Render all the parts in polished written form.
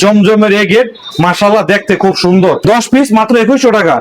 জমজমের এ গেট, মাশাআল্লাহ দেখতে খুব সুন্দর। 10 পিস মাত্র 2100 টাকা।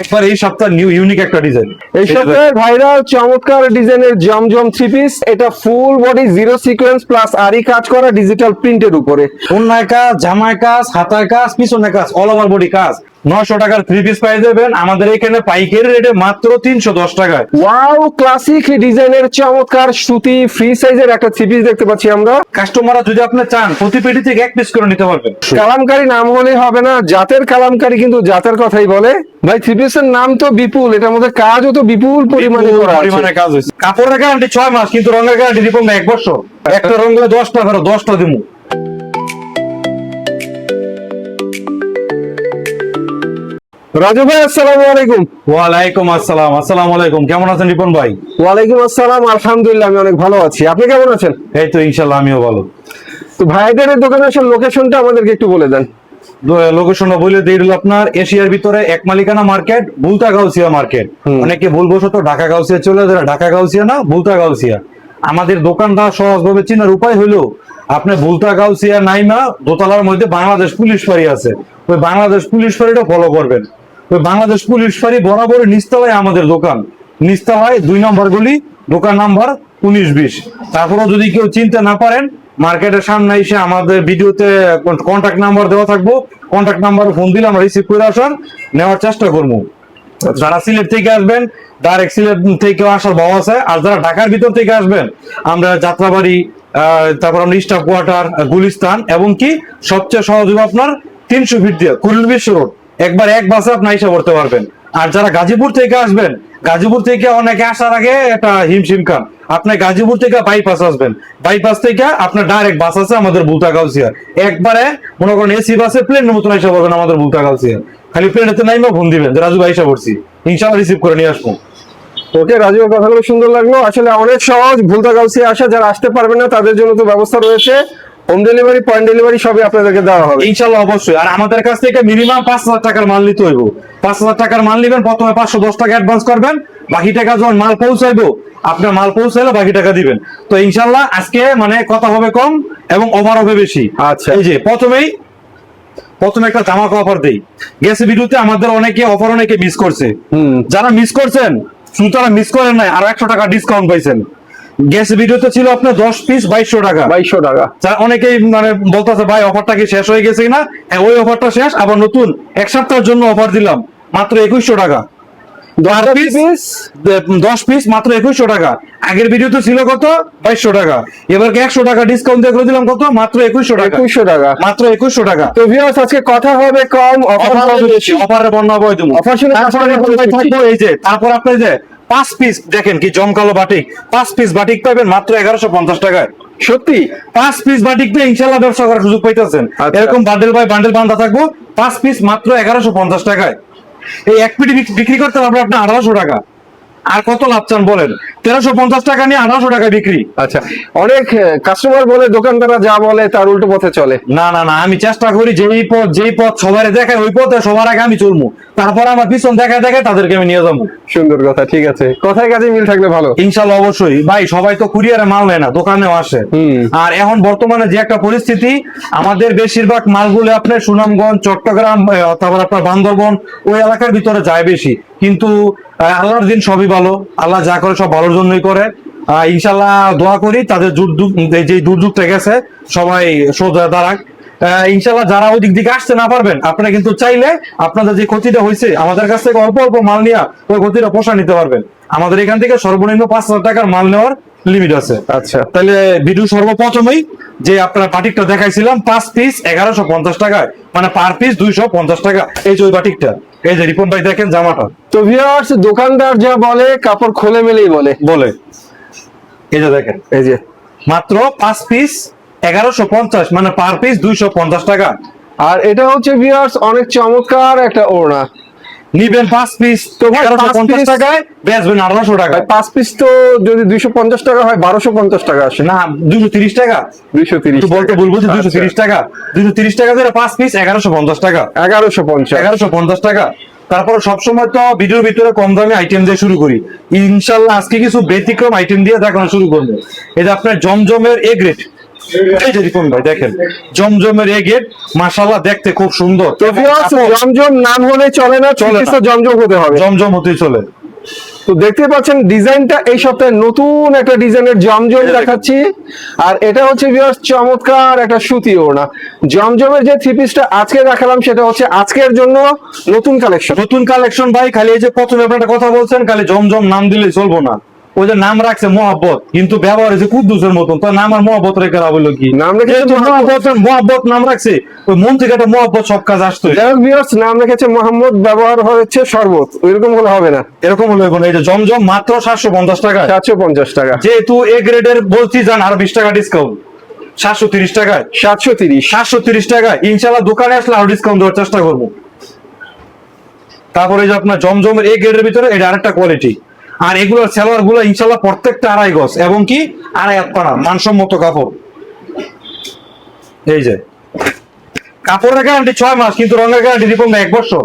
একবার এই সপ্তাহ নিউ ইউনিক একটা ডিজাইন, এই সপ্তাহের ভাইরাল চমৎকার ডিজাইনের জমজম থ্রি পিস। এটা full body zero sequence plus আরি কাজ করা ডিজিটাল প্রিন্টের উপরে। অন্যায় কাজ, জামায় কাজ, হাতায় কাজ, পিছনে কাজ, অল ওভার বডি কাজ। 900 টাকার থ্রি পিস পাই যাবেন আমাদের এখানে পাইকারি রেটে মাত্র 310 টাকায়। ওয়াও, ক্লাসিক ডিজাইনের চমৎকার সুতি ফ্রি সাইজের একটা থ্রি পিস দেখতে পাচ্ছি আমরা। কাস্টমাররা যদি আপনি চান প্রতি পেটি থেকে এক পিস করে নিতে পারবেন। কালামকারী নাম হলে হবে না, জাতের কালামকারী কিন্তু জাতের কথাই বলে। ভাই থ্রি পিসের নাম তো বিপুল, এটার মধ্যে কাজও তো বিপুল পরিমাণে করা আছে। পরিমাণে কাজ হয়েছে। কাপড়ের গ্যারান্টি 6 মাস, কিন্তু রঙের গ্যারান্টি দিব না 1 বছর। একটা রঙ হলে 10টা ধরো, 10টা দিমু। রাজু ভাই আসসালামু আলাইকুম। ওয়ালাইকুম আসসালাম। আসসালামু আলাইকুম, কেমন আছেন রিপন ভাই? ওয়ালাইকুম আসসালাম, আলহামদুলিল্লাহ আমি অনেক ভালো আছি। আপনি কেমন আছেন? এই তো ইনশাআল্লাহ আমিও ভালো। তো ভাইদের এই দোকানের আসলে লোকেশনটা আমাদেরকে একটু বলে দেন। লোকেশনটা বলে দিয়ে দিল আপনার এশিয়ার ভিতরে এক মালিকানা মার্কেট, বুলতা গাউসিয়া মার্কেট। অনেকে ভুলবশত ঢাকা গাউসিয়া চলে যায়, ঢাকা গাউসিয়া না, বুলতা গাউসিয়া। আমাদের দোকানটা সহজভাবে চিনার উপায় হলো আপনি বুলতা গাউসিয়া নাইমা দোতলার মধ্যে বাংলাদেশ পুলিশ ফাঁড়ি আছে, ওই বাংলাদেশ পুলিশ ফাঁড়িটা ফলো করবেন। ওই বাংলাদেশ পুলিশ ফাঁড়ি বরাবর নিচতলায় আমাদের দোকান, নিচতলায় 2 নম্বর গলি, দোকান নাম্বার 19-20। তারপরেও যদি কেউ চিনতে না পারেন, মার্কেটের সামনে এসে আমাদের ভিডিওতে কন্ট্যাক্ট নাম্বার দেওয়া থাকবো, কন্ট্যাক্ট নাম্বারে ফোন দিলে আমরা রিসিভ করে আসার নেওয়ার চেষ্টা করবো। যারা সিলেট থেকে আসবেন ডাইরেক্ট সিলেট থেকে আসার ভাব আছে, আর যারা ঢাকার ভিতর থেকে আসবেন আমরা যাত্রাবাড়ি, তারপর আমরা স্টাফ কোয়ার্টার, গুলিস্তান, এবং কি সবচেয়ে সহজ হবে আপনার 300 ফিট দিয়ে কুড়িল বিশ্ব রোড, একবার এক বাসে আপনি এসে পড়তে পারবেন। আর যারা গাজীপুর থেকে আসবেন, গাজীপুর থেকে অনেকে আসার আগে একটা হিমশিম খান, আপনি গাজীপুর থেকে বাইপাস আসবেন, বাইপাস থেকে আপনার ডাইরেক্ট বাস আছে আমাদের বুলতা গাউসিয়া, একবারে মনে করেন এসি বাসে প্লেনের মতন এসে পড়বেন আমাদের বুলতা গাউসিয়া। খালি প্লেনেতে নাইমা ফোন দিবেন যে রাজু ভাই এসে পড়ছি, ইনশাআল্লাহ রিসিভ করে নিয়ে আসবো। ওকে, রাজুর কথাগুলো সুন্দর লাগলো। আসলে অনেক সহজ ভুলতা গাউসিয়া আসা, যারা আসতে পারবে না তাদের জন্য তো ব্যবস্থা রয়েছে, হোম ডেলিভারি, পয়েন্ট ডেলিভারি সবই আপনাদেরকে দেওয়া হবে ইনশাআল্লাহ অবশ্যই। আর আমাদের কাছ থেকে মিনিমাম 5000 টাকার মাল নিতে হইব। 5000 টাকার মাল নিবেন, প্রথমে 510 টাকা অ্যাডভান্স করবেন, বাকি টাকা যখন মাল পৌঁছাইবো আপনার মাল পৌঁছাইলে বাকি টাকা দিবেন। তো ইনশাআল্লাহ আজকে মানে কথা হবে কম এবং অফার হবে বেশি। আচ্ছা, এই যে প্রথমে একটা ধামাকা অফার দেই। গেছে ভিডিওতে আমাদের অনেকে অফার অনেকে মিস করছে, যারা মিস করছেন শুধু তারা মিস করেন নাই, আর 100 টাকা ডিসকাউন্ট পাইছেন। গ্যাস ভিডিওতে ছিল আপনার 10 পিস 2200 টাকা। 2200 টাকা। অনেকেই মানে বলতেছে ভাই অফারটা কি শেষ হয়ে গেছে কিনা? হ্যাঁ, ওই অফারটা শেষ, আবার নতুন 1 সপ্তাহের জন্য অফার দিলাম মাত্র 2100 টাকা। 10 পিস মাত্র 2100 টাকা। আগের ভিডিওতে ছিল কত? 2200 টাকা। এবার 100 টাকা ডিসকাউন্ট দিয়ে করে দিলাম কত? মাত্র 2100 টাকা। 2100 টাকা, মাত্র 2100 টাকা। তো ভিউয়ার্স আজকে কথা হবে কম, অফার হবে বেশি। অফারের বর্ণনা বই দেবো। অফার শুনে থাকবো এই যে, তারপর আপনি যে 5 পিস দেখেন কি জমকালো বাটিক, 5 পিস বাটিক পাবেন মাত্র 1150 টাকায়। সত্যি 5 পিস বাটিক দিয়ে ইনশাআল্লাহ ব্যবসা করার সুযোগ পাইতেছেন। এরকম বান্ডেল বাই বান্ডেল বান্ধা থাকবো, 5 পিস মাত্র 1150 টাকায়। এই এক পিটি বিক্রি করতে পারবে আপনি 1800 টাকা। আর কত লাভ চান বলেন? 1350 টাকা নিয়ে 1800 টাকায় বিক্রি। আচ্ছা, অনেক কাস্টমার বলে দোকানদাররা যা বলে তার উল্টো পথে চলে। না না না, আমি চেষ্টা করি যেই পথ সবার দেখায় ওই পথে সবার আগে আমি চলবো, তারপর আমার পিছন দেখায় তাদেরকে আমি নিয়ে যাবো। সুন্দর কথা, ঠিক আছে, কথায় কাজে মিল থাকলে ভালো। ইনশাআল্লাহ অবশ্যই ভাই, সবাই তো কুরিয়ারে মাল নেয় না, দোকানেও আসে। আর এখন বর্তমানে যে একটা পরিস্থিতি, আমাদের বেশিরভাগ মালগুলো আপনার সুনামগঞ্জ, চট্টগ্রাম, তারপর আপনার বান্দরবন ওই এলাকার ভিতরে যায় বেশি। কিন্তু আল্লাহর দিন সবই ভালো, আল্লাহ যা করে সব ভালোর জন্যই করে। ইনশাআল্লাহ দোয়া করি তাদের যে দুর্যোগটা গেছে সবাই সোজা দাঁড়াক। ইনশাআল্লাহ যারা ওই দিক দিকে আসতে না পারবেন, আপনারা কিন্তু চাইলে আপনাদের যে ক্ষতিটা হয়েছে আমাদের কাছ থেকে অল্প অল্প মাল নিয়ে ওই ক্ষতিটা পোষা নিতে পারবেন। আমাদের এখান থেকে সর্বনিম্ন 5000 টাকার মাল নেওয়ার লিমিট আছে। আচ্ছা, তাহলে ভিডিও সর্বপ্রথমেই যে আপনার বাটিকটা দেখাইছিলাম 5 পিস 1150 টাকায়, মানে পার পিস 250 টাকা। এই যে ওই বাটিকটা, এই যে রিপন ভাই দেখেন জামাটা। তো ভিউয়ার্স দোকানদার যা বলে কাপড় খোলে মেলেই বলে। এই যে দেখেন, এই যে মাত্র 5 পিস 1150, মানে পার পিস 250 টাকা। আর এটা হচ্ছে ভিউয়ার্স অনেক চমৎকার একটা ওড়না। নিবেন 5 পিস তো 1150 টাকায়, বেচবেন 1800 টাকা। 5 পিস তো যদি 250 টাকা হয় 1250 টাকা আসে না, 230 টাকা। 230 বলতে ভুল বলছি, 230 টাকা। 230 টাকা ধরে 5 পিস 1150 টাকা। 1150 টাকা। তারপর সবসময় তো ভিডিওর ভিতরে কম দামি আইটেম দিয়ে শুরু করি। ইনশাআল্লাহ আজকে কিছু ব্যতিক্রম আইটেম দিয়ে দেখানো শুরু করবো। এই যে আপনার জমজমের এ গ্রেড এই যে রিপন ভাই দেখেন জমজমের এই গেট মাশাআল্লাহ দেখতে খুব সুন্দর। তো ভিউয়ার্স, জমজম নাম হলে চলে না, চলে না, জমজম হতে হবে, জমজম হতেই চলে। তো দেখতে পাচ্ছেন ডিজাইনটা এই সপ্তাহে নতুন একটা ডিজাইনের জমজম দেখাচ্ছি। আর এটা হচ্ছে ভিউয়ার্স চমৎকার একটা সুতি ওড়না। জমজমের যে থ্রি পিসটা আজকে দেখালাম সেটা হচ্ছে আজকের জন্য নতুন কালেকশন। নতুন কালেকশন ভাই, খালি এই যে প্রথমে আপনার একটা কথা বলছেন খালি জমজম নাম দিলেই চলবো না। ওই যে নাম রাখছে মোহাব্বত, কিন্তু ব্যবহার হয়েছে কুদ্দুসের মতন, তো নাম আর মোহাব্বত রেখে বললো কি নাম রেখেছে মোহাব্বত নাম রাখছে, ওই মন থেকে একটা মোহাব্বত সব কাজ আসতো। যাই হোক ভিউয়ার্স, নাম রেখেছে মোহাম্মদ, ব্যবহার হচ্ছে শরবত, ওইরকম হলে হবে না, এরকম হলো এখন। এই যে জমজম মাত্র 750 টাকা, 750 টাকা। যেহেতু এ গ্রেডের বলছি যান আর 20 টাকা ডিসকাউন্ট, 730 টাকায়, 730 টাকা। ইনশাআল্লাহ দোকানে আসলে আরো ডিসকাউন্ট দেওয়ার চেষ্টা করবো। তারপরে যে আপনার জমজমের এই গ্রেডের ভিতরে এটা আরেকটা কোয়ালিটি। আর এগুলোর সেলোয়ার গুলো ইনশাআল্লাহ প্রত্যেকটা 2.5 গজ এবং কি 2.5 হাত পাড়া মানসম্মত কাপড়। এই যে কাপড়ের গ্যারান্টি 6 মাস, কিন্তু রঙের গ্যারান্টি দিব না 1 বছর।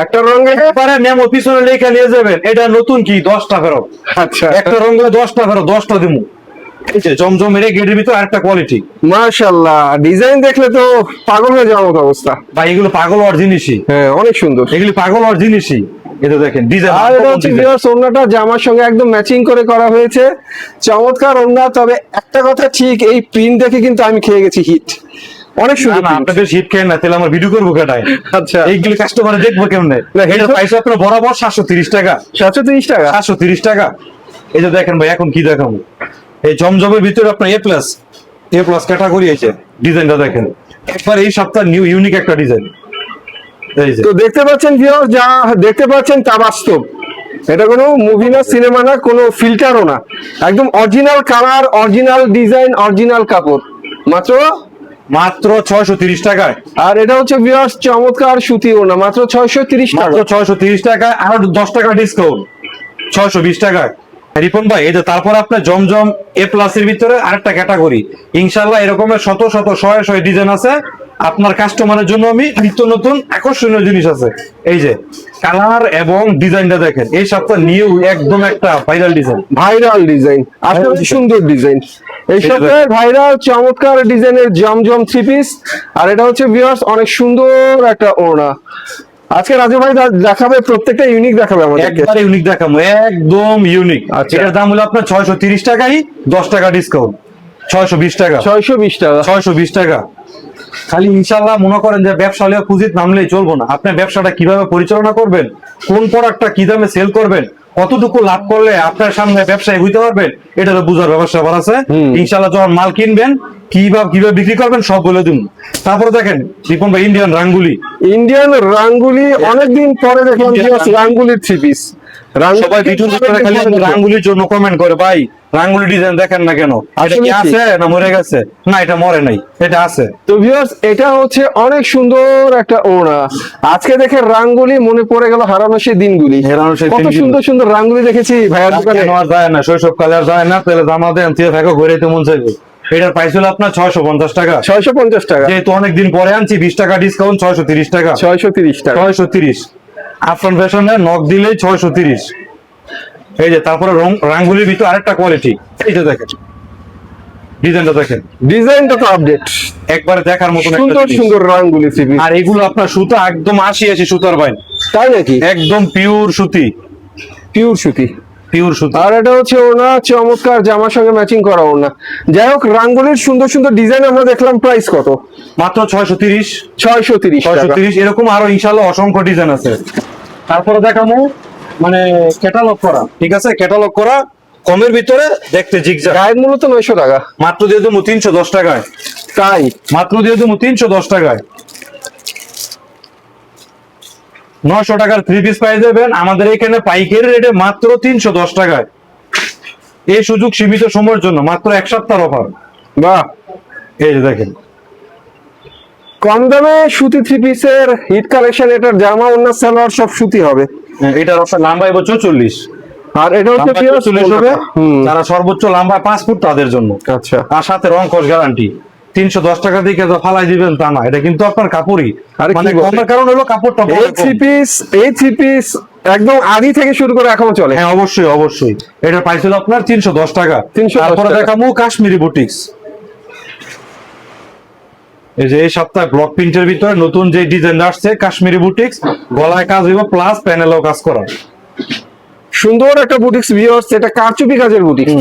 একটা রঙে পারে মেমো পিছনে লেখা নিয়ে যাবেন, এটা নতুন কি 10টা ফেরত। আচ্ছা, একটা রঙে 10টা ফেরত, 10টা দিমু। এই যে জমজমের এই গেটের ভিতরে আরেকটা কোয়ালিটি। মাশাআল্লাহ, ডিজাইন দেখলে তো পাগল হয়ে যাওয়ার মতো অবস্থা ভাই এগুলো পাগল হওয়ার জিনিসই। হ্যাঁ, অনেক সুন্দর, এগুলি পাগল হওয়ার জিনিসই। এটা দেখেন ডিজাইন, আর এটা হচ্ছে ভিউয়ার্স ওড়নাটা জামার সঙ্গে একদম ম্যাচিং করে করা হয়েছে, চমৎকার ওড়না। তবে একটা কথা ঠিক, এই প্রিন্ট দেখে কিন্তু আমি খেয়ে গেছি হিট, অনেক সুন্দর। না আপনাদের শীত খেয়ে না, তাহলে আমার ভিডিও করবো কেটাই। আচ্ছা, এইগুলি কাস্টমারে দেখবো কেমনে। এটা পয়সা আপনার বরাবর 730 টাকা, 730 টাকা, 730 টাকা। এই যে দেখেন ভাই এখন কি দেখাবো, এই জমজমের ভিতরে আপনার এ প্লাস ক্যাটাগরি আছে। ডিজাইনটা দেখেন একবার এই সপ্তাহ নিউ ইউনিক একটা ডিজাইন। এই যে তো দেখতে পাচ্ছেন ভিউয়ার্স, যা দেখতে পাচ্ছেন তা বাস্তব। এটা কোনো মুভি না, সিনেমা না, কোনো ফিল্টারও না, একদম original colour, original design, original কাপড়, মাত্র 630 টাকায়। আর এটা হচ্ছে ভিউয়ার্স চমৎকার সুতি ওড়না, মাত্র 630 টাকা, মাত্র 630 টাকা, আরো 10 টাকা ডিসকাউন্ট, 620 টাকায়। রিপন ভাই এই যে তারপর আপনার জমজম এ প্লাসের ভিতরে আরেকটা ক্যাটাগরি। ইনশাআল্লাহ এরকমের শত শয়ে ডিজাইন আছে। আপনার কাস্টমারের জন্য আমি নিত্য নতুন আকর্ষণীয় জিনিস আছে। এই যে কালার এবং ডিজাইনটা দেখেন, এই সপ্তাহ নিউ একদম একটা ভাইরাল ডিজাইন, আসলে সুন্দর ডিজাইন। এই সপ্তাহে ভাইরাল চমৎকার ডিজাইনের জমজম থ্রি পিস। আর এটা হচ্ছে ভিউয়ার্স অনেক সুন্দর একটা ওড়না। আজকে রাজু ভাই দেখাবে, প্রত্যেকটা ইউনিক দেখাবে আমাদেরকে, একবারে ইউনিক দেখাবো, একদম ইউনিক। আচ্ছা, এটার দাম হলো আপনার 630 টাকাই, 10 টাকা ডিসকাউন্ট, 620 টাকা, 620 টাকা, 620 টাকা। খালি ইনশাআল্লাহ মনে করেন যে ব্যবসা হলে পুঁজিত নামলেই চলবো না। আপনি ব্যবসাটা কিভাবে পরিচালনা করবেন, কোন প্রোডাক্টটা কি দামে সেল করবেন, কতটুকু লাভ করলে আপনার সামনে ব্যবসায় হইতে পারবেন, এটা তো বুঝার ব্যবস্থা করা আছে। ইনশাআল্লাহ যখন মাল কিনবেন কিভাবে বিক্রি করবেন সব বলে দিন। তারপরে দেখেন রিপন ভাই ইন্ডিয়ান রাঙ্গুলি অনেকদিন পরে দেখলাম রাঙ্গুলির থ্রি পিস। সবাই ভিডিও করে খালি রাঙ্গুলির জন্য কমেন্ট করে, ভাই রাঙ্গুলি ডিজাইন দেখেন না কেন, এটা কি আছে না মরে গেছে? না, এটা মরে নাই, এটা আছে। তো ভিউয়ার্স এটা হচ্ছে অনেক সুন্দর একটা ওড়না। আজকে দেখে রাঙ্গুলি মনে পড়ে গেল হারানো সেই দিনগুলি। কত সুন্দর সুন্দর রাঙ্গুলি দেখেছি ভাইয়ার দোকানে, আর যায় না, শৈশবকালে আর যায় না, তাহলে জামা দেন তুই থাকো ঘুরে তো মন চাইবে। এটার প্রাইস হলো আপনার 650 টাকা, 650 টাকা, যেহেতু অনেকদিন পরে আনছি 20 টাকা ডিসকাউন্ট, 630 টাকা, 630 টাকা, 630। আফরান ফ্যাশনে নক দিলেই 630। এই যে তারপরে রাঙ্গুলির ভিতরে আরেকটা কোয়ালিটি। এই যে দেখেন ডিজাইনটা তো আপডেট, একবারে দেখার মতন সুন্দর সুন্দর রাঙ্গুলি থ্রি পিস। আর এগুলো আপনার সুতা একদম 80 সুতার বাইন, তাই নাকি? একদম পিওর সুতি। আর এটা হচ্ছে ওড়না, চমৎকার জামার সঙ্গে ম্যাচিং করা ওড়না। যাই হোক, রাঙ্গুলির সুন্দর সুন্দর ডিজাইন আমরা দেখলাম, প্রাইস কত? মাত্র 630 630। এরকম আরো ইনশাআল্লাহ অসংখ্য ডিজাইন আছে। তারপরে দেখাবো মানে ক্যাটালগ করা, ঠিক আছে, ক্যাটালগ করা কমের ভিতরে দেখতে জিগজাগ। গায়ের মূল্য তো 900 টাকা, মাত্র দিয়ে দেবো 310 টাকায়। তাই মাত্র দিয়ে দেবো 310 টাকায়। 900 টাকার থ্রি পিস পাই যাবেন আমাদের এখানে পাইকারি রেটে মাত্র 310 টাকায়। এই সুযোগ সীমিত সময়ের জন্য, মাত্র 1 সপ্তাহ অফার। বাহ, এই যে দেখেন কম দামে সুতি থ্রি পিসের হিট কালেকশন। এটার জামা ওড়না সালোয়ার সব সুতি হবে। এটার অফার লম্বা এবছর 44, আর এটা হচ্ছে 40 হবে। যারা সর্বোচ্চ লম্বা 5 ফুট তাদের জন্য। আচ্ছা, আর সাথে রং কস গ্যারান্টি। 310 টাকা দিয়ে তো ফালাই দিবেন তা না, এটা কিন্তু আপনার কাপড়ই, মানে কমের কারণ হলো কাপড়টা। এই থ্রি পিস একদম আদি থেকে শুরু করে এখনো চলে। হ্যাঁ অবশ্যই। এটার প্রাইস হলো আপনার 310 টাকা। তারপরে দেখাবো কাশ্মীরি বুটিক্স। এই যে এই সপ্তাহে ব্লক প্রিন্টের ভিতরে নতুন যে ডিজাইন আসছে কাশ্মীরি বুটিক্স, গলায় কাজ হইব প্লাস প্যানেলও কাজ করা। সুন্দর একটা বুটিক্স ভিউয়ার্স, এটা কারচুপি কাজের বুটিক্স,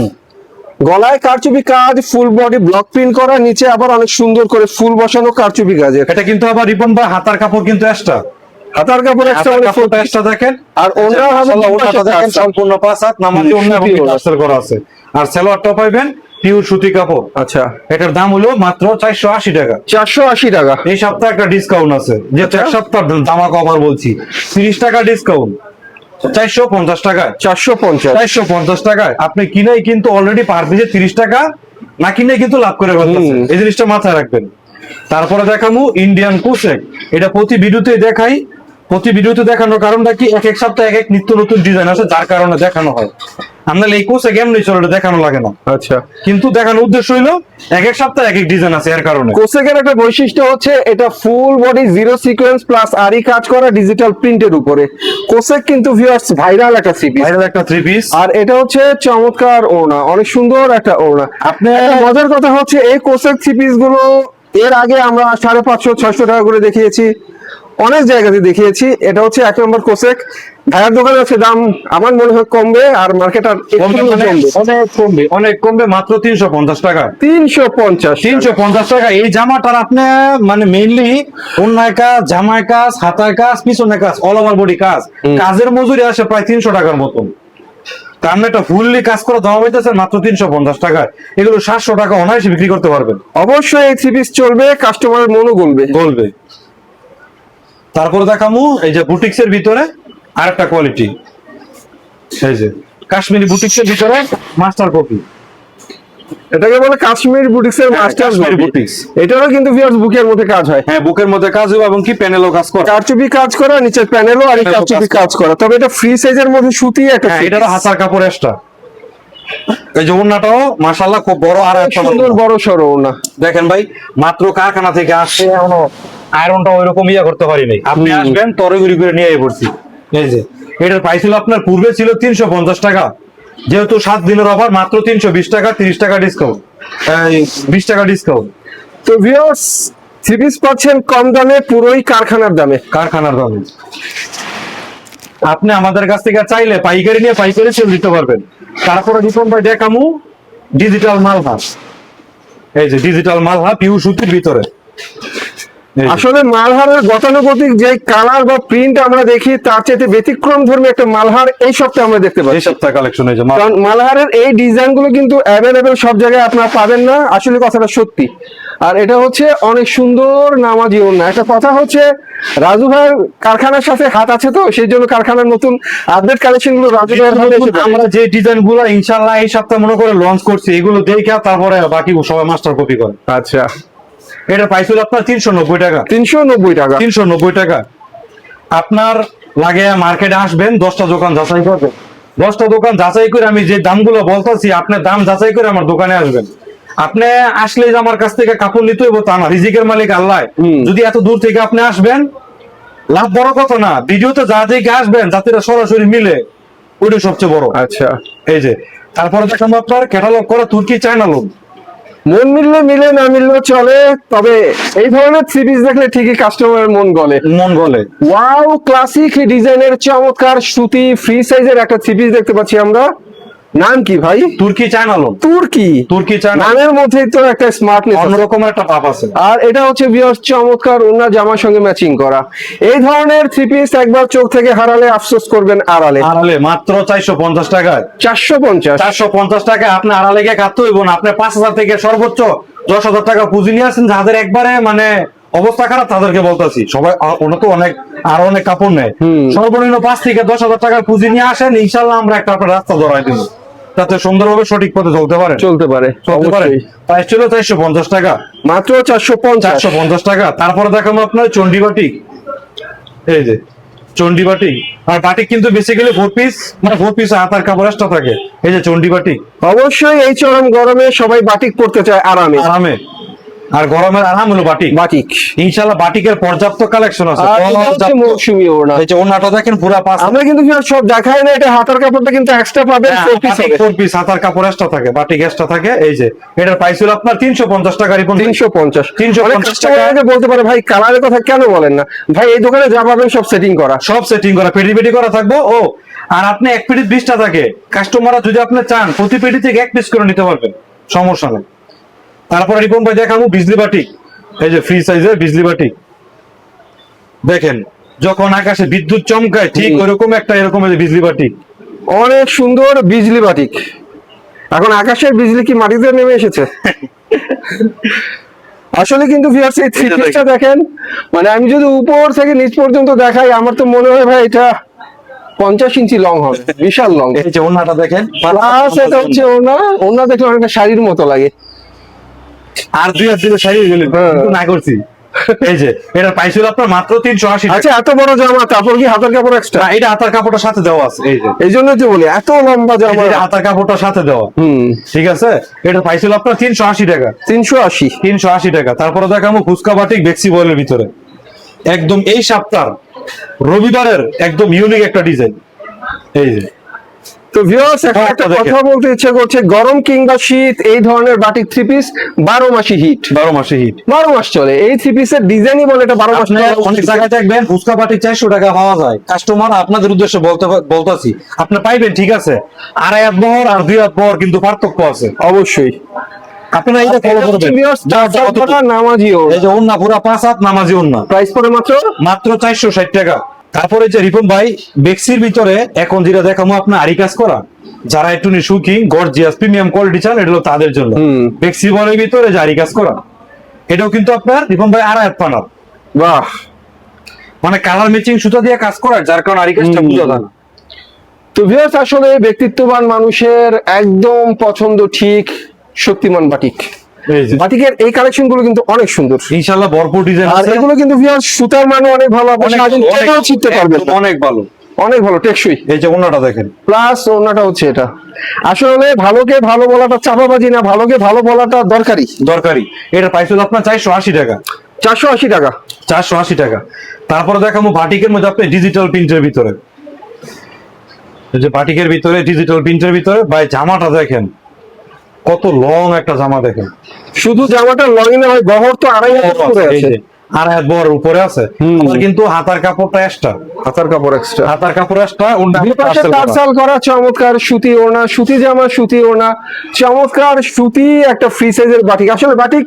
গলায় কারচুপি কাজ, ফুল বডি ব্লক প্রিন্ট করা, নিচে আবার অনেক সুন্দর করে ফুল বসানো কারচুপি কাজের। এটা কিন্তু আবার রিপন ভাই হাতার কাপড় কিন্তু এক্সট্রা, হাতার কাপড় একটা হাতার মানে কাপড়টা এক্সট্রা দেখেন। আর ওনার মাশাআল্লাহ, ওনাটা দেখেন সম্পূর্ণ 5 হাত নামাজি ওন্না এবং টার্সেল করা আছে। আর সালোয়ারটা পাইবেন পিওর সুতি কাপড়। আচ্ছা, এটার দাম হলো মাত্র 480 টাকা। 480 টাকা। এই সপ্তাহে একটা ডিসকাউন্ট আছে, যেহেতু এক সপ্তাহ দামা কভার বলছি, 30 টাকা ডিসকাউন্ট, 450 টাকায়। 450 450 টাকায় আপনি কিনেই কিন্তু অলরেডি পার পিসে 30 টাকা না কিনে কিন্তু লাভ করে ফেলতেছেন। এই জিনিসটা মাথায় রাখবেন। তারপরে দেখামু ইন্ডিয়ান কোসেক। এটা প্রতি ভিডিওতে দেখাই, প্রতি ভিডিওতে দেখানোর কারণটা কি, এক এক সপ্তাহে এক এক নিত্য নতুন ডিজাইন আছে, যার কারণে দেখানো হয়। আপনার এই কোসেক এমনি চলে দেখানো লাগে না, আচ্ছা, কিন্তু দেখানোর উদ্দেশ্য হইলো এক এক সপ্তাহে এক এক ডিজাইন আছে, এর কারণে। কোসেকের একটা বৈশিষ্ট্য হচ্ছে এটা full body zero sequence plus আরি কাজ করা ডিজিটাল প্রিন্টের উপরে। কোসেক কিন্তু ভিউয়ার্স ভাইরাল একটা থ্রি পিস, ভাইরাল একটা থ্রি পিস। আর এটা হচ্ছে চমৎকার ওড়না, অনেক সুন্দর একটা ওড়না। আপনি একটা মজার কথা হচ্ছে এই কোসেক থ্রি পিস গুলো এর আগে আমরা 550-600 টাকা করে দেখিয়েছি, অনেক জায়গাতে দেখিয়েছি। এটা হচ্ছে 1 নম্বর কোসেক। ভাইয়ার দোকানে আছে দাম আমার মনে হয় কমবে, আর মার্কেট আর একটু কমবে, অনেক কমবে, মাত্র 350 টাকা। 350 350 টাকা। এই জামাটার আপনি মানে মেইনলি অন্যায় কাজ, জামায় কাজ, হাতায় কাজ, পিছনে কাজ, অল ওভার বডি কাজ, কাজের মজুরি আসে প্রায় 300 টাকার মতন। তার মানে এটা ফুললি কাজ করে দেওয়া হইতেছে মাত্র 350 টাকায়। এগুলো 700 টাকা অনায়াসে বিক্রি করতে পারবেন। অবশ্যই এই থ্রি পিস চলবে, কাস্টমারের মনও গলবে। তারপরে দেখামু এই যে বুটিক্স এর ভিতরে আরেকটা কোয়ালিটি, এই যে কাশ্মীরি বুটিক্স এর ভিতরে মাস্টার কপি। এটাকে বলে কাশ্মীর বুটিক্স এর মাস্টার কাশ্মীরি বুটিক্স। এটারও কিন্তু ভিউয়ার্স বুকের মধ্যে কাজ হয়। হ্যাঁ, বুকের মধ্যে কাজ হবে এবং কি প্যানেলও কাজ করে, কারচুপি কাজ করা, নিচের প্যানেলও আর কারচুপি কাজ করা। তবে এটা ফ্রি সাইজের মধ্যে সুতি একটা। হ্যাঁ, এটারও হাতার কাপড় এক্সট্রা। এই যে ওন্নাটাও মাশাআল্লাহ খুব বড়, আর একটা সুন্দর বড় সরো ওন্না। দেখেন ভাই, মাত্র কারখানা থেকে আসছে, এখনো আয়রনটা ওইরকম করতে পারিনি। আপনি আসবেন তরগুরি করে নিয়ে পড়ছি। এই যে এটার প্রাইস ছিল আপনার পূর্বে ছিল 350 টাকা, যেহেতু 7 দিনের অফার মাত্র 320 টাকা, 30 টাকা ডিসকাউন্ট, 20 টাকা ডিসকাউন্ট। তো ভিউয়ার্স থ্রি পিস পাচ্ছেন কম দামে, পুরোই কারখানার দামে। কারখানার দামে আপনি আমাদের কাছ থেকে চাইলে পাইকারি নিয়ে পাইকারি সেল দিতে পারবেন। তারপরে রিপন ভাই দেখামু ডিজিটাল মালহার। এই যে ডিজিটাল মালহার পিউ সুতির ভিতরে। এই যে। আসলে মালহারের গতানুগতিক যে কালার বা প্রিন্ট আমরা দেখি, তার চাইতে ব্যতিক্রম ধর্মী একটা মালহার এই সপ্তাহে আমরা দেখতে এই পাচ্ছি। সপ্তাহে কালেকশন এই যে কারণ মালহারের এই ডিজাইন গুলো কিন্তু অ্যাভেলেবেল সব জায়গায় আপনারা পাবেন না, আসলে কথাটা সত্যি। আর এটা হচ্ছে অনেক সুন্দর নামাজি ওড়না। একটা কথা হচ্ছে রাজু ভাইয়ের কারখানার সাথে হাত আছে, তো সেই জন্য কারখানার নতুন আপডেট কালেকশন গুলো রাজু ভাইয়ের হাতে এসে পড়ে। আমরা যে ডিজাইন গুলো ইনশাআল্লাহ এই সপ্তাহে মনে করে লঞ্চ করছি, এগুলো দেখে তারপরে বাকি সবাই মাস্টার কপি করে। আচ্ছা, এটা প্রাইস হলো আপনার 390 টাকা। 390 টাকা। 390 টাকা। আপনার লাগে মার্কেটে আসবেন, 10টা দোকান যাচাই করবেন। 10টা দোকান যাচাই করে আমি যে দামগুলো বলতেছি, আপনি দাম যাচাই করে আমার দোকানে আসবেন। আপনি আসলে যে আমার কাছ থেকে কাপড় নিতে হইব তা না, রিজিকের মালিক আল্লাহ। যদি এত দূর থেকে আপনি আসবেন, লাভ বড় কথা না, ভিডিওতে যা দেখে আসবেন যাতে এটা সরাসরি মিলে, ওইটা সবচেয়ে বড়। আচ্ছা, এই যে তারপরে দেখাবো আপনার ক্যাটালগ করা তুর্কি চায়না লোন। মন মিললে মিলে, না মিললেও চলে, তবে এই ধরনের থ্রি পিস দেখলে ঠিকই কাস্টমারের মন গলে। ওয়াও, ক্লাসিক ডিজাইনের চমৎকার সুতি ফ্রি সাইজের একটা থ্রি পিস দেখতে পাচ্ছি আমরা। নাম কি ভাই? তুর্কি চায়না লোন। তুর্কি চায়না, নামের মধ্যেই তো একটা স্মার্টনেস, অন্যরকম একটা ভাব আছে। আর এটা হচ্ছে ভিউয়ার্স চমৎকার ওড়না জামার সঙ্গে ম্যাচিং করা। এই ধরনের থ্রি পিস একবার চোখ থেকে হারালে আফসোস করবেন আড়ালে। মাত্র 450 টাকায়। 450 টাকা আপনি আড়ালে গিয়ে কাটতে হইব না। আপনি 5000 থেকে সর্বোচ্চ 10,000 টাকা পুঁজি নিয়ে আসেন, যাদের একবারে মানে অবস্থা খারাপ তাদেরকে বলতেছি। সবাই ওনা তো অনেক কাপড় নেয়। সর্বনিম্ন 5 থেকে 10,000 টাকার পুঁজি নিয়ে আসেন, ইনশাল্লাহ আমরা একটা আপনার রাস্তা ধরাই দিব, যাতে সুন্দরভাবে সঠিক পথে চলতে পারে। প্রাইস ছিল 450 টাকা, মাত্র 450 টাকা। তারপরে দেখাবো আপনার চন্ডি বাটিক। এই যে চন্ডি বাটিক, আর বাটিক কিন্তু বেসিক্যালি 4 পিস, মানে 4 পিস হাতার কাপড় এক্সট্রা থাকে। এই যে চন্ডি বাটিক, অবশ্যই এই চরম গরমে সবাই বাটিক পরতে চায় আরামে। আর গরমের আরাম হলো বাটিক। বাটিক ইনশাআল্লাহ বাটিকের পর্যাপ্ত কালেকশন আছে। আর এটা হচ্ছে মৌসুমী ওড়না। এই যে ওড়নাটা দেখেন পুরো পাঁচ। আমরা কিন্তু সব দেখাই না, এটা হাতার কাপড়টা কিন্তু এক্সট্রা পাবেন, 4 পিস হবে। 4 পিস হাতার কাপড় এক্সট্রা থাকে, বাটিক এক্সট্রা থাকে। এই যে এটার প্রাইস হলো আপনার 350 টাকা। 350 টাকা। বলতে পারে ভাই কালারের কথা কেন বলেন না? ভাই এই দোকানে যা পাবেন সব সেটিং করা, সব সেটিং করা, পেটি করা থাকবো। ও আর আপনি এক পেটি 20টা থাকে, কাস্টমাররা যদি আপনি চান প্রতি পেটি থেকে এক পিস করে নিতে পারবেন, সমস্যা নেই। তারপরে রিপন ভাই দেখাবো বিজলি বাটিক। এই যে ফ্রি সাইজের বিজলি বাটিক দেখেন, যখন আকাশে বিদ্যুৎ চমকায় ঠিক ওরকম একটা এরকম বিজলি বাটিক, অনেক সুন্দর বিজলি বাটিক। এখন আকাশের বিজলি কি মাটিতে নেমে এসেছে? আসলে কিন্তু ভিউয়ার্স এই থ্রি পিসটা দেখেন, মানে আমি যদি উপর থেকে নিচ পর্যন্ত দেখাই আমার তো মনে হয় ভাই এটা 50 ইঞ্চি লং হবে, বিশাল লং। এই যে ওড়নাটা দেখেন, প্লাস এটা হচ্ছে ওড়না দেখলে অনেকটা শাড়ির মতো লাগে। আর দুই হাত দিলে শাড়ি গেলে না করছি। এই যে এটা প্রাইস হলো আপনার মাত্র 380 টাকা। আচ্ছা, এত বড় জামা কাপড় কি হাতার কাপড় এক্সট্রা? না, এটা হাতার কাপড়টা সাথে দেওয়া আছে। এই যে এই জন্য তো বলি এত লম্বা জামা, এটা হাতার কাপড়টা সাথে দেওয়া। ঠিক আছে, এটা প্রাইস হলো আপনার 380 টাকা। 380 টাকা। তারপরে দেখাবো ফুচকা বাটিক বেক্সি বয়েলের ভিতরে, একদম এই সপ্তাহ রবিবারের একদম ইউনিক একটা ডিজাইন। এই যে তো ভিউয়ার্স একটা কথা বলতে ইচ্ছে করছে, গরম কিংবা শীত এই ধরনের বাটিক থ্রি পিস 12 মাসই হিট। 12 মাসে হিট, 12 মাস চলে। এই থ্রি পিসের ডিজাইনই বলে এটা 12 মাস চলে। অনেক জায়গায় দেখবেন ফুচকা বাটিক 400 টাকা পাওয়া যায়। কাস্টমার আপনাদের উদ্দেশ্যে বলতাছি, আপনি পাইবেন ঠিক আছে, আড়াই হাত বহর আর 2 হাত বহর কিন্তু পার্থক্য আছে অবশ্যই। আপনারা এটা ফলো করবেন। নামাজি ওড়না, এই যে ওড়না পুরো 5 হাত নামাজি ওড়না, প্রাইস পড়ে মাত্র 460 টাকা। তারপরে যে রিপন ভাই বেক্সির ভিতরে এখন যেটা দেখাবো আপনার আরি কাজ করা, যারা একটু সুখী গর্জিয়াস প্রিমিয়াম কোয়ালিটি চান, এটা হলো তাদের জন্য। বেক্সি বলের ভিতরে যে আরি কাজ করা, এটাও কিন্তু আপনার রিপন ভাই আড়াই হাত পানার। বাহ, মানে কালার ম্যাচিং সুতা দিয়ে কাজ করা, যার কারণে আরি কাজটা বোঝা যায় না। তো ভিউয়ার্স আসলে ব্যক্তিত্ববান মানুষের একদম পছন্দ ঠিক শক্তিমান বাটিক। বাটিকের এই কালেকশন গুলো কিন্তু অনেক সুন্দর, ইনশাআল্লাহ ভরপুর ডিজাইন আছে। আর এগুলো কিন্তু ভিউয়ার্স সুতার মান অনেক ভালো, আপনি সাজেও ছিটতে পারবেন, অনেক ভালো, অনেক ভালো টেকসই। এই যে ওড়নাটা দেখেন, প্লাস ওড়নাটা হচ্ছে এটা। আসলে ভালোকে ভালো বলাটা চাপাবাজি না, ভালোকে ভালো বলাটা দরকারি। এটা প্রাইস হলো আপনার 480 টাকা। 480 টাকা। 480 টাকা। তারপরে দেখাবো বাটিকের মধ্যে আপনি ডিজিটাল প্রিন্টের ভিতরে, এই যে বাটিকের ভিতরে ডিজিটাল প্রিন্টের ভিতরে ভাই জামাটা দেখেন, কত লং একটা জামা দেখেন। শুধু জামাটা লং না হয়, বহর তো আড়াই হাত উপরে আছে, আড়াই হাত বহর উপরে আছে। কিন্তু হাতার কাপড়টা এক্সট্রা, হাতার কাপড় এক্সট্রা। টার্সাল করা চমৎকার সুতি ওড়না, সুতি জামা, সুতি ওড়না, চমৎকার সুতি একটা ফ্রি সাইজের বাটিক। আসলে বাটিক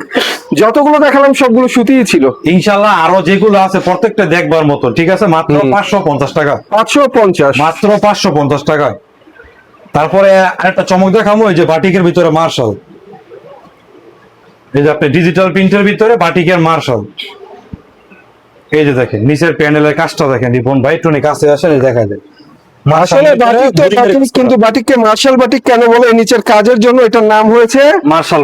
যতগুলো দেখালাম সবগুলো সুতিই ছিল। ইনশাআল্লাহ আরো যেগুলো আছে প্রত্যেকটা দেখবার মতো। ঠিক আছে, মাত্র 550 টাকা। 550, মাত্র 550 টাকা। তারপরে আরেকটা চমক দেখাবো, এই যে বাটিকের ভিতরে মার্শাল, এই যে আপনি ডিজিটাল প্রিন্টের ভিতরে বাটিকের মার্শাল। এই যে দেখেন নিচের প্যানেলের কাজটা দেখেন রিপন ভাই, একটু কাছে আসেন, দেখা যায়। আসলে বাটিক তো বাটিক, কিন্তু বাটিককে মার্শাল বাটিক কেন বলে? নিচের কাজের জন্য এটার নাম হয়েছে মার্শাল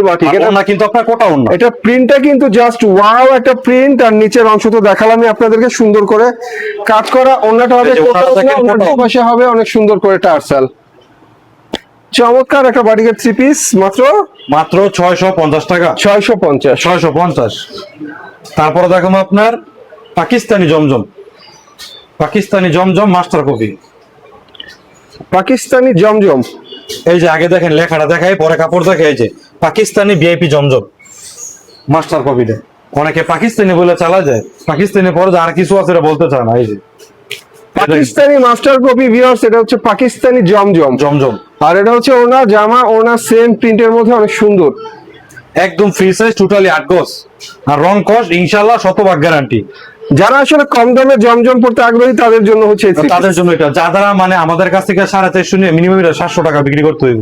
বাটিক। এটা না কিন্তু আপনার কোটা ওড়না, এটা প্রিন্টটা কিন্তু জাস্ট ওয়াও একটা প্রিন্ট। আর নিচের অংশ তো দেখালামই আপনাদেরকে, সুন্দর করে কাজ করা। ওড়নাটা হবে পাশে হবে অনেক সুন্দর করে টার্সাল। চমৎকার একটা বাটিকের থ্রি পিস, মাত্র 650 টাকা। 650। তারপরে দেখাবো আপনার পাকিস্তানি জমজম মাস্টার কপি। পাকিস্তানি জমজম, এই যে আগে দেখেন লেখাটা দেখাই, পরে কাপড় দেখে, এই যে পাকিস্তানি ভিআইপি জমজম মাস্টার কপিটা। অনেকে পাকিস্তানি বলে চালা যায়, পাকিস্তানি পরে আর কিছু আছে বলতে চায় না। এই যে পাকিস্তানি মাস্টার কপি ভিউয়ার্স, এটা হচ্ছে পাকিস্তানি জমজম। আর এটা হচ্ছে ওনা জামা, ওনা সেম প্রিন্টের মধ্যে অনেক সুন্দর, একদম ফ্রি সাইজ, টোটালি 8 গজ। আর রং কস্ট ইনশাআল্লাহ 100% গ্যারান্টি। যারা আসলে কম দামে জমজম পড়তে আগ্রহী তাদের জন্য হচ্ছে তাদের জন্য এটা। যারা মানে আমাদের কাছ থেকে 450 নিয়ে মিনিমাম 700 টাকা বিক্রি করতে হইব।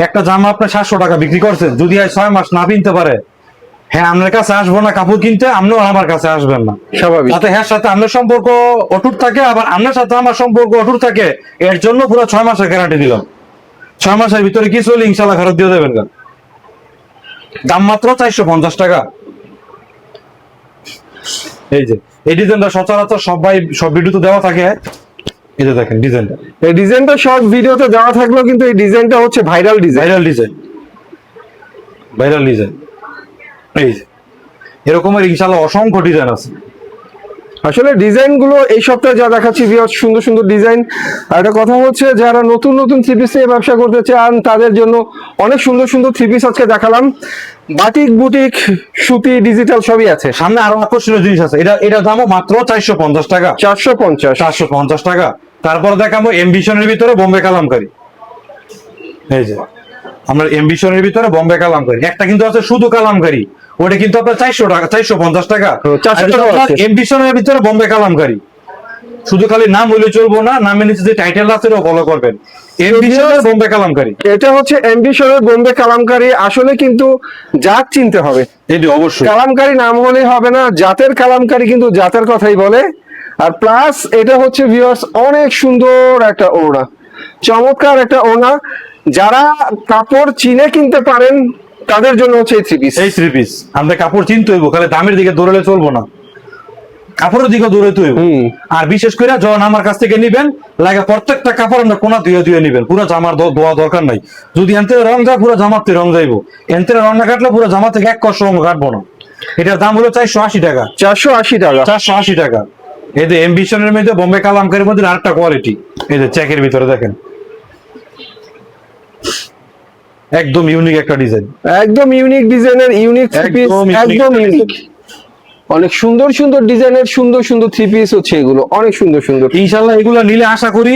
একটা জামা আপনি 700 টাকা বিক্রি করছেন, যদি 6 মাস না কিনতে পারে, হ্যাঁ আপনার কাছে আসবো না কাপড় কিনতে, আপনিও আমার কাছে আসবেন না, স্বাভাবিক। তাতে হ্যাঁ সাথে আপনার সম্পর্ক অটুট থাকে, আবার আপনার সাথে আমার সম্পর্ক অটুট থাকে। এর জন্য পুরো 6 মাসের গ্যারান্টি দিলাম। 6 মাসের ভিতরে কিছু হলে ইনশাআল্লাহ ফেরত দিয়ে দেবেন। দাম মাত্র 450 টাকা। এই যে এই ডিজাইনটা সচরাচর সব ভিডিওতে দেওয়া থাকে। এই যে দেখেন ডিজাইনটা, এই ডিজাইনটা শর্ট ভিডিওতে দেওয়া থাকলেও কিন্তু এই ডিজাইনটা হচ্ছে ভাইরাল ডিজাইন। এই যে এরকমের ইনশাআল্লাহ অসংখ্য ডিজাইন আছে। আসলে ডিজাইন গুলো এই সপ্তাহে যা দেখাচ্ছি ভিউয়ার্স, সুন্দর সুন্দর ডিজাইন। আর একটা কথা হচ্ছে, যারা নতুন নতুন থ্রি পিস নিয়ে ব্যবসা করতে চান তাদের জন্য অনেক সুন্দর সুন্দর থ্রি পিস আজকে দেখালাম। বাটিক, বুটিক, সুতি, ডিজিটাল সবই আছে। সামনে আরো আকর্ষণীয় জিনিস আছে। এটা দামও মাত্র 450 টাকা। 450 450 টাকা। তারপর দেখাবো এমবিশনের ভিতরে বোম্বে কালামকারী। এই যে আমরা এমবিশনের ভিতরে বোম্বে কালামকারী, একটা কিন্তু আছে শুধু কালামকারী, ওটা কিন্তু আপনার 400 টাকা, 450 টাকা। 400 টাকা আছে। এমবিশনের ভিতরে বোম্বে কালামকারী, শুধু খালি নাম হইলে চলবো না, নামের নিচে যে টাইটেল আছে ওটাও ফলো করবেন। এমবিশনের বোম্বে কালামকারী, এটা হচ্ছে এমবিশনের বোম্বে কালামকারী। আসলে কিন্তু জাত চিনতে হবে, এটি অবশ্যই। কালামকারী নাম হলে হবে না, জাতের কালামকারী কিন্তু জাতের কথাই বলে। আর প্লাস এটা হচ্ছে ভিউয়ার্স অনেক সুন্দর একটা ওড়না, চমৎকার একটা ওড়না। যারা কাপড় চিনে কিনতে পারেন তাদের জন্য হচ্ছে এই থ্রি পিস। এই থ্রি পিস আমরা কাপড় চিনতে হইব, খালি দামের দিকে দৌড়ালে চলবো না, কাপড়ের দিকে দৌড়াইতে হইব। আর বিশেষ করে যখন আমার কাছ থেকে নিবেন, লাগে প্রত্যেকটা কাপড় আমরা কোনা ধুয়ে ধুয়ে নিবেন, পুরো জামার ধোয়া দরকার নাই। যদি এনতে রং যায় পুরো জামাতে রং যাইবো, এনতে রং না কাটলে পুরো জামা থেকে এক কষ্ট রং কাটবো না। এটার দাম হলো 480 টাকা। 480 টাকা। 480 টাকা। এই যে এমবিশনের মধ্যে বোম্বে কালামকারীর মধ্যে আরেকটা কোয়ালিটি, এই যে চেকের ভিতরে দেখেন, একদম ইউনিক একটা ডিজাইন, একদম ইউনিক ডিজাইনের ইউনিক থ্রি পিস, একদম ইউনিক। অনেক সুন্দর সুন্দর ডিজাইনের সুন্দর সুন্দর থ্রি পিস হচ্ছে এগুলো, অনেক সুন্দর সুন্দর। ইনশাআল্লাহ এগুলো নিলে আশা করি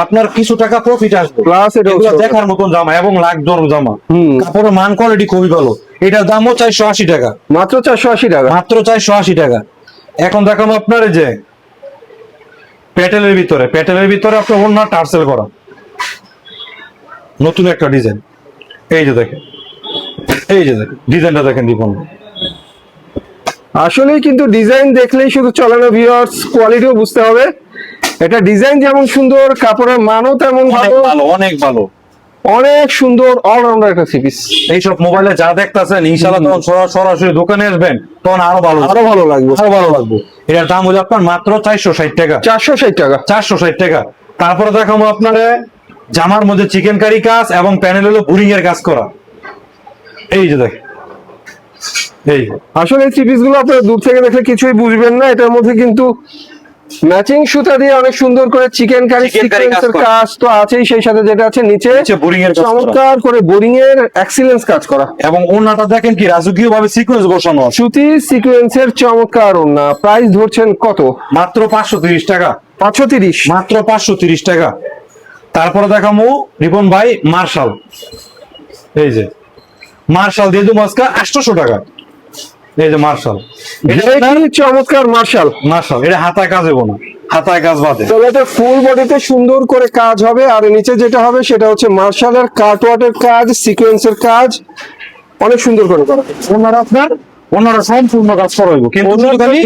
আপনার কিছু টাকা প্রফিট আসবে। প্লাস এটা এগুলো দেখার মতন জামা এবং লাখজোর জামা, কাপড়ের মান কোয়ালিটি খুবই ভালো। এটার দামও 480 টাকা, মাত্র 480 টাকা, মাত্র 480 টাকা। এখন দেখাবো আপনার এই যে প্যাটেলের ভিতরে আপনার অন্য টার্সেল করা নতুন একটা ডিজাইন। এই যে দেখেন, এই যে দেখেন ডিজাইনটা দেখেন দীপন। আসলে কিন্তু ডিজাইন দেখলেই শুধু চলে না ভিউয়ার্স, কোয়ালিটিও বুঝতে হবে। এটা ডিজাইন যেমন সুন্দর, কাপড়ের মানও তেমন ভালো, অনেক ভালো, অনেক সুন্দর অলরাউন্ডার একটা থ্রি পিস। এইসব মোবাইলে যা দেখতেছেন ইনশাআল্লাহ তখন সরাসরি দোকানে আসবেন, তখন আরো ভালো লাগবে, আরো ভালো লাগবে। এটার দাম হলো আপনার মাত্র 460 টাকা। 460 টাকা, 460 টাকা। তারপরে দেখাবো আপনার জামার মধ্যে চিকেন কারি কাজ এবং প্যানেল হলো বোরিং এর কাজ করা। এই যে দেখেন, এই আসলে এই থ্রি পিস গুলো আপনারা দূর থেকে দেখলে কিছুই বুঝবেন না। এটার মধ্যে কিন্তু ম্যাচিং সুতা দিয়ে অনেক সুন্দর করে চিকেন কারি সিকোয়েন্সের কাজ তো আছেই, সেই সাথে যেটা আছে নিচে বোরিং এর কাজ করা, চমৎকার করে বোরিং এর এক্সিলেন্স কাজ করা। এবং ওন্নাটা দেখেন কি রাজকীয় ভাবে সিকোয়েন্স বসানো আছে, সুতি সিকোয়েন্সের চমৎকার ওন্না। প্রাইস ধরছেন কত? মাত্র 530 টাকা। 530, মাত্র 530 টাকা। তারপরে দেখাবো রিপন ভাই মার্শাল, এই যে মার্শাল দিয়ে দেবো আজকে 800 টাকা। এই যে মার্শাল, চমৎকার মার্শাল। এটা হাতায় কাজ হবো না, হাতায় কাজ বাদে। তবে এটা ফুল বডিতে সুন্দর করে কাজ হবে। আর নিচে যেটা হবে সেটা হচ্ছে মার্শালের কাটওয়ার্কের কাজ, সিকোয়েন্সের কাজ অনেক সুন্দর করে করা। ওনারা সম্পূর্ণ কাজ করা হইব, কিন্তু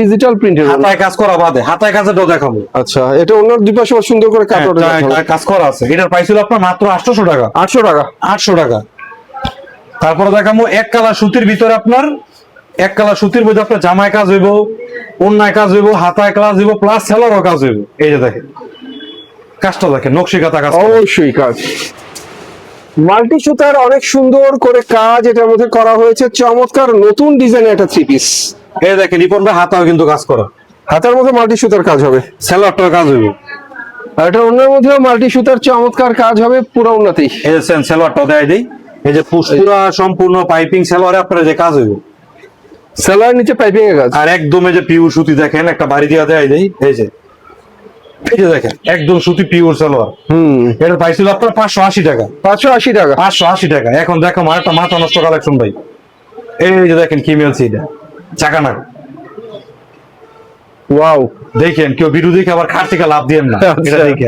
ডিজিটাল প্রিন্টের হাতায় কাজ করা বাদে, হাতায় কাজটাও দেখাবো। আচ্ছা, এটা ওনার দুই পাশে সুন্দর করে কাটওয়ার্ক কাজ করা আছে। এটার প্রাইস হলো আপনার মাত্র 800 টাকা। 800 টাকা, 800 টাকা। তারপরে দেখাবো এক কালার সুতির ভিতরে আপনার, এক কালার সুতির মধ্যে আপনার জামায় কাজ হইব, ওন্নায় কাজ হইব, হাতায় কাজ হইব, প্লাস সেলারও কাজ হইব। এই যে দেখেন কাজটা দেখেন, নকশি কাঁথা কাজ, অবশ্যই কাজ মাল্টি সুতার অনেক সুন্দর করে কাজ এটার মধ্যে করা হয়েছে। চমৎকার নতুন ডিজাইনের একটা থ্রি পিস। এই দেখেন রিপন ভাই হাতাও কিন্তু কাজ করা, হাতার মধ্যে মাল্টি সুতার কাজ হবে, সেলারটাও কাজ হইব। আর এটা ওন্নার মধ্যেও মাল্টি সুতার চমৎকার কাজ হবে পুরো ওন্নাতেই। এই যে সেলারটাও দেয় দেই, এই যে পুরা সম্পূর্ণ পাইপিং সেলোয়ারে আপনার যে কাজ হইব, সেলার নিচে পাইপিং এর কাজ। আর একদম এই যে পিওর সুতি দেখেন, একটা বাড়ি দিয়া দেয় দেই, এই যে দেখেন একদম সুতি পিওর সালোয়ার। এটার প্রাইস ছিল আপনার 580 টাকা। 580 টাকা, 580 টাকা। এখন দেখো আমার একটা মাথা নষ্ট কালেকশন ভাই, এই যে দেখেন কি মিলছে, এটা চাকানা। ওয়াও, দেখেন কেউ ভিডিও দেখে আবার খাট থেকে লাভ দিয়েন না, এটা দেখে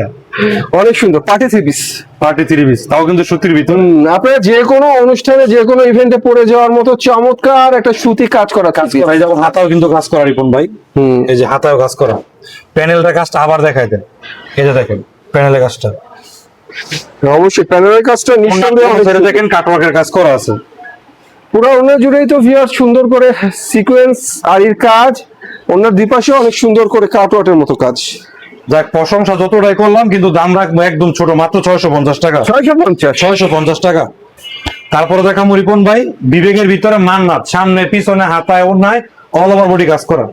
অনেক সুন্দর party three piece. Party three piece, তাও কিন্তু সুতির ভিতর। আপনারা যে কোনো অনুষ্ঠানে যে কোনো ইভেন্টে পরে যাওয়ার মতো চমৎকার একটা সুতি কাজ করা, কাজ করা। এই যেমন হাতাও কিন্তু কাজ করা রিপন ভাই, এই যে হাতাও কাজ করা। প্যানেলটা কাজটা আবার দেখাই দেন, এই যে দেখেন প্যানেলের কাজটা, অবশ্যই প্যানেলের কাজটা নিঃসন্দেহে দেখেন কাটওয়ার্কের কাজ করা আছে পুরো ওন্না জুড়েই। তো ভিউয়ার্স সুন্দর করে সিকোয়েন্স আরির কাজ, ওন্নার দুপাশে অনেক সুন্দর করে কাটওয়ার্কের মতো কাজ। যাক, প্রশংসা যতটাই করলাম কিন্তু দাম রাখবো একদম ছোট, মাত্র 650 টাকা। 650 650 টাকা। তারপরে দেখাবো রিপন ভাই বিবেকের ভিতরে মান্নাত, সামনে পিছনে হাতায় ওড়নায় অল ওভার বডি কাজ করা,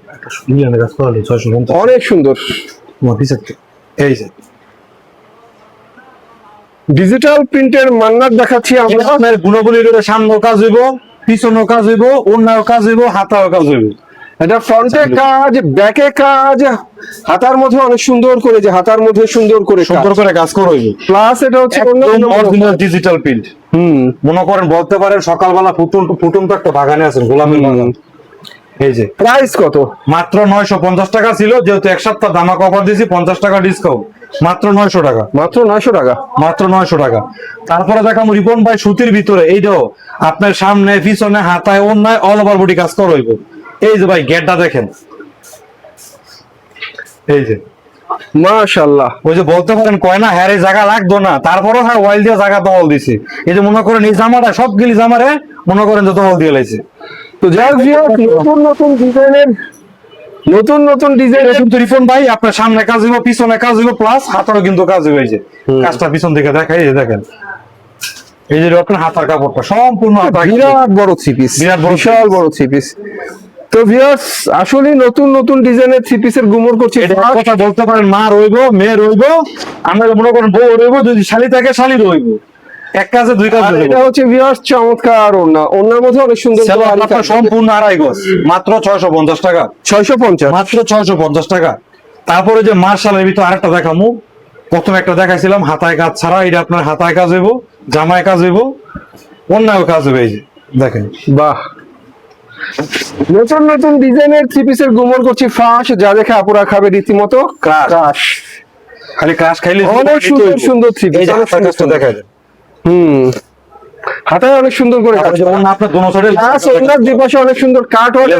কাজ করা 650 অনেক সুন্দর এই যে ডিজিটাল প্রিন্টের মান্নাত দেখাচ্ছি আমরা। আপনার গুণাবলীর সামনেও কাজ হইব, পিছনেও কাজ হইব, ওড়নায়ও কাজ হইব, হাতায়ও কাজ হইব। এটা ফ্রন্টে কাজ, ব্যাকে কাজ, হাতার মধ্যে অনেক সুন্দর করে, যে হাতার মধ্যে সুন্দর করে কাজ করা হইব। প্লাস এটা হচ্ছে অরিজিনাল ডিজিটাল প্রিন্ট। মনে করেন বলতে পারেন সকালবেলা ফুটুন তো একটা বাগানে আছেন, গোলাপের বাগান। এই যে প্রাইস কত? মাত্র 950 টাকা ছিল, যেহেতু এক সপ্তাহ দামাক অফার দিয়েছি, 50 টাকা ডিসকাউন্ট, মাত্র 900 টাকা। মাত্র 900 টাকা, মাত্র 900 টাকা। তারপরে দেখাবো রিপন ভাই সুতির ভিতরে, এইটাও আপনার সামনে পিছনে হাতায় ওড়নায় অল ওভার বডি কাজ করা হইব। এই যে ভাই গেটটা দেখেন, এই যে মাশাআল্লাহ। ওই যে বলতে পারেন কয় না হ্যাঁ জায়গা লাগতো না, তারপরও হ্যাঁ ওয়াইল দিয়ে জায়গা দখল দিছে। এই যে মনে করেন এই জামাটা সবগুলি জামারে মনে করেন যে দখল দিয়ে লাইছে। তো যাই হোক, নতুন ডিজাইনের নতুন ডিজাইন কিন্তু রিপন ভাই আপনার সামনে কাজ হইব, পিছনে কাজ হইব, প্লাস হাতারও কিন্তু কাজ হইব। এই যে কাজটা পিছন থেকে দেখাই, এই যে দেখেন, এই যে আপনার হাতার কাপড়টা সম্পূর্ণ বিরাট বড় থ্রি পিস, বিশাল বড় থ্রি পিস। তো ভিউয়ার্স আসলে নতুন ডিজাইনের থ্রি পিসের গুমর করছে। এটা কথা বলতে পারেন মা রইব, মেয়ে রইব, আমরা মনে করেন বউ রইব, যদি শালি থাকে শালি রইব, এক কাজে দুই কাজ। এটা হচ্ছে ভিউয়ার্স চমৎকার ওড়না, ওড়নার মধ্যে অনেক সুন্দর সম্পূর্ণ আড়াই গজ, মাত্র 650 টাকা। 650, মাত্র 650 টাকা। তারপরে যে মার্শালের ভিতর আরেকটা দেখামু, প্রথমে একটা দেখাইছিলাম হাতায় কাজ ছাড়া, এটা আপনার হাতায় কাজ হইব, জামায় কাজ হইব, অন্যায় কাজ হবে। এই যে দেখেন, বাহ, নতুন ডিজাইনের থ্রি পিসের গুমর করছি ফাঁস, যা দেখে আপুরা খাবে রীতিমতো ক্রাশ। খালি ক্রাশ খাইলে অনেক সুন্দর থ্রি পিস। দেখা যায় হাতায় অনেক সুন্দর করে কাজ, আপনার দোনো সাইডে ওনার দুই পাশে অনেক সুন্দর কাট ওয়ার্ক,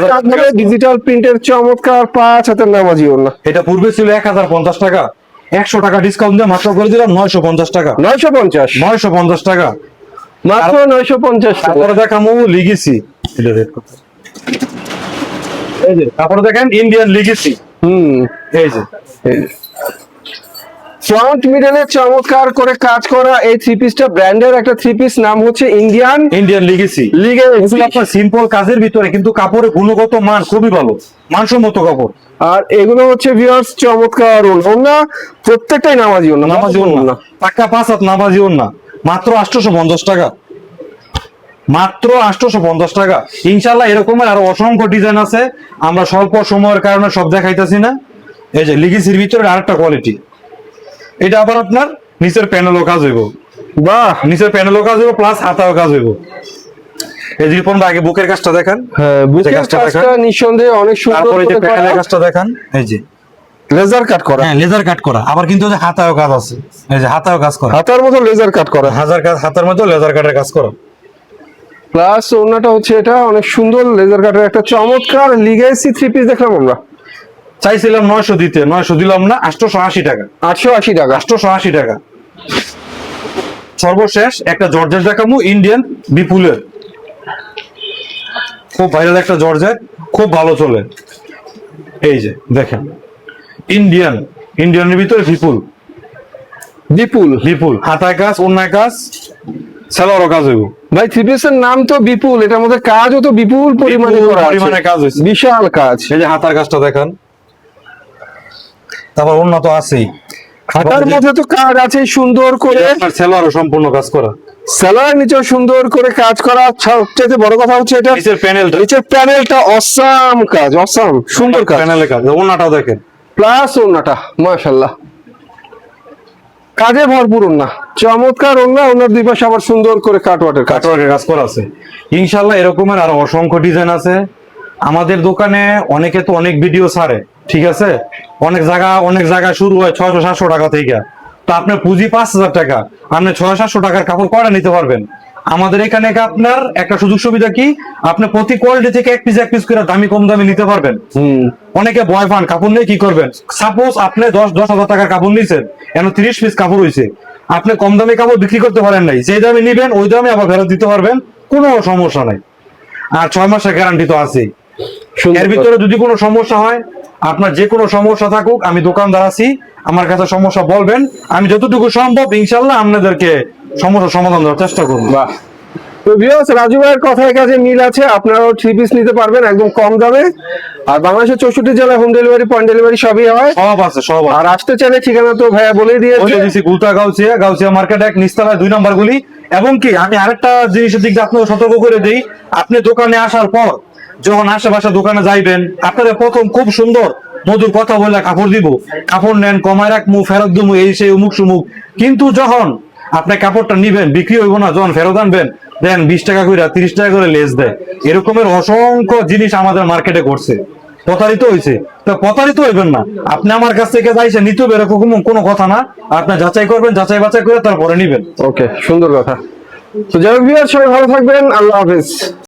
ডিজিটাল প্রিন্টের চমৎকার 5 হাতের নামাজি ওড়না। এটা পূর্বে ছিল 1050 টাকা, 100 টাকা ডিসকাউন্ট দিয়ে মাত্র করে দিলাম 950 টাকা। 950 টাকা, মাত্র 950 টাকা। তারপরে দেখামু লিগেসি, এটা রেট কত? এই যে তারপরে দেখেন ইন্ডিয়ান লিগেসি। এই যে ফ্রন্ট মিডলে চমৎকার করে কাজ করা এই থ্রি পিসটা, ব্র্যান্ডের একটা থ্রি পিস, নাম হচ্ছে ইন্ডিয়ান লিগেসি। আপনার সিম্পল কাজের ভিতরে কিন্তু কাপড়ের গুণগত মান খুবই ভালো, মানসম্মত কাপড়। আর এগুলো হচ্ছে ভিউয়ার্স চমৎকার ওড়না, প্রত্যেকটাই নামাজি ওড়না, নামাজি ওড়না, পাক্কা 5 হাত নামাজি ওড়না, মাত্র 850 টাকা। মাত্র 850 টাকা। ইনশাআল্লাহ এরকমের আরো অসংখ্য ডিজাইন আছে, আমরা স্বল্প সময়ের কারণে সব দেখাইতেছি না। এই যে লিগেসির ভিতরে আরেকটা কোয়ালিটি, এটা আবার আপনার নিচের প্যানেলও কাজ হইব। বাহ, নিচের প্যানেলও কাজ হইব, প্লাস হাতাও কাজ হইব। এই যে আগে বুকের কাজটা দেখেন, হ্যাঁ বুকের কাজটা নিঃসন্দেহে অনেক সুন্দর। তারপরে এই যে প্যানেলের কাজটা দেখেন, এই যে লেজার কাট করা, হ্যাঁ লেজার কাট করা, আবার কিন্তু যে হাতাও কাজ আছে, এই যে হাতাও কাজ করা, হাতার মতো লেজার কাট করা, হাতার মতো লেজার কাটের কাজ করা। প্লাস ওড়নাটা হচ্ছে এটা অনেক সুন্দর লেজার কাটের একটা চমৎকার লিগেসি থ্রি পিস দেখলাম আমরা। চাইছিলাম 900 দিতে, 900 দিলাম না, 880 টাকা। 880 টাকা, 880 টাকা। সর্বশেষ একটা জর্জেট দেখাবো, ইন্ডিয়ান বিপুলের, খুব ভাইরাল একটা জর্জেট, খুব ভালো চলে। এই যে দেখেন ইন্ডিয়ানের ভিতরে বিপুল হাতায় কাজ, ওড়নায় কাজ, সালোয়ারও কাজ হইব। ভাই থ্রি পিসের নাম তো বিপুল, এটার মধ্যে কাজও তো বিপুল পরিমাণে করা আছে, পরিমাণে কাজ হইছে, বিশাল কাজ। এই যে হাতার কাজটা দেখেন, তারপর ওড়না তো আছেই, হাতার মধ্যে তো কাজ আছে সুন্দর করে, সালোয়ারও সম্পূর্ণ কাজ করা, সালোয়ার নিচেও সুন্দর করে কাজ করা। সবচেয়ে বড় কথা হচ্ছে এটা নিচের প্যানেলটা অসাম কাজ, অসাম সুন্দর কাজ, প্যানেলের কাজ। ওড়নাটাও দেখেন, প্লাস ওড়নাটা মাশাআল্লাহ কাজে ভরপুর ওড়না, চমৎকার ওড়না, ওড়নার দুই পাশে আবার সুন্দর করে কাটওয়ার্কের কাজ করা আছে। ইনশাআল্লাহ এরকমের আরো অসংখ্য ডিজাইন আছে আমাদের দোকানে। অনেকে তো অনেক ভিডিও ছাড়ে, ঠিক আছে, অনেক জায়গা শুরু হয় 600-700 টাকা থেকে। তো আপনার পুঁজি 5000 টাকা, আপনি 600-700 টাকার কাপড় কয়টা নিতে পারবেন? আমাদের এখানে আপনার একটা সুযোগ সুবিধা কি, আপনি প্রতি কোয়ালিটি থেকে এক পিস করে দামি কম দামি নিতে পারবেন। অনেকে ভয় পান কাপড় নিয়ে কি করবেন। সাপোজ আপনি 10,000 টাকার কাপড় নিয়েছেন, এখন 30 পিস কাপড় হয়েছে, আপনি কম দামি কাপড় বিক্রি করতে পারেন নাই, যে দামে নিবেন ওই দামে আবার ফেরত দিতে পারবেন, কোনো সমস্যা নাই। আর 6 মাসের গ্যারান্টি তো আছেই। এর ভিতরে যদি কোনো সমস্যা হয়, আপনার যে কোনো সমস্যা থাকুক, আমি দোকানদার আছি, আমার কাছে সমস্যা বলবেন, আমি যতটুকু সম্ভব ইনশাল্লাহ আপনাদেরকে সমস্যার সমাধান দেওয়ার চেষ্টা করবো। তো ভিউয়ার্স, রাজু ভাইয়ের কথায় কাজে মিল আছে, আপনারাও 3 পিস নিতে পারবেন একদম কম দামে। আর বাংলাদেশের 64 জেলায় হোম ডেলিভারি, পয়েন্ট ডেলিভারি সবই হয়। সব আছে, সব আছে। আর আসতে চাইলে ঠিকানা তো ভাইয়া বলে দিয়েছে। বলে দিছি, গুলতা গাউসিয়া, গাউসিয়া মার্কেট 1 নিচতলায় 2 নম্বর গলি। এবং কি আমি আরেকটা জিনিসের দিক দিয়ে আপনাকে সতর্ক করে দেই, আপনি দোকানে আসার পর যখন আশেপাশে দোকানে যাইবেন, আপনাদের প্রথম খুব সুন্দর মধুর কথা বলে কাপড় দিব, কাপড় নেন, কমায় রাখবো, ফেরত দেবো, এই সেই উমুক সুমুক। কিন্তু যখন আপনি কাপড়টা নিবেন, বিক্রি হইব না, যখন ফেরত আনবেন, দেন 20 টাকা করে 30 টাকা করে লেস দেয়। এরকমের অসংখ্য জিনিস আমাদের মার্কেটে ঘটছে, প্রতারিত হয়েছে। তো প্রতারিত হইবেন না, আপনি আমার কাছ থেকে যাইছে নিতে হবে এরকম কোনো কথা না। আপনি যাচাই করবেন, যাচাই বাছাই করে তারপরে নিবেন। ওকে, সুন্দর কথা। তো যাই হোক ভিউয়ার্স, সবাই ভালো থাকবেন, আল্লাহ হাফেজ।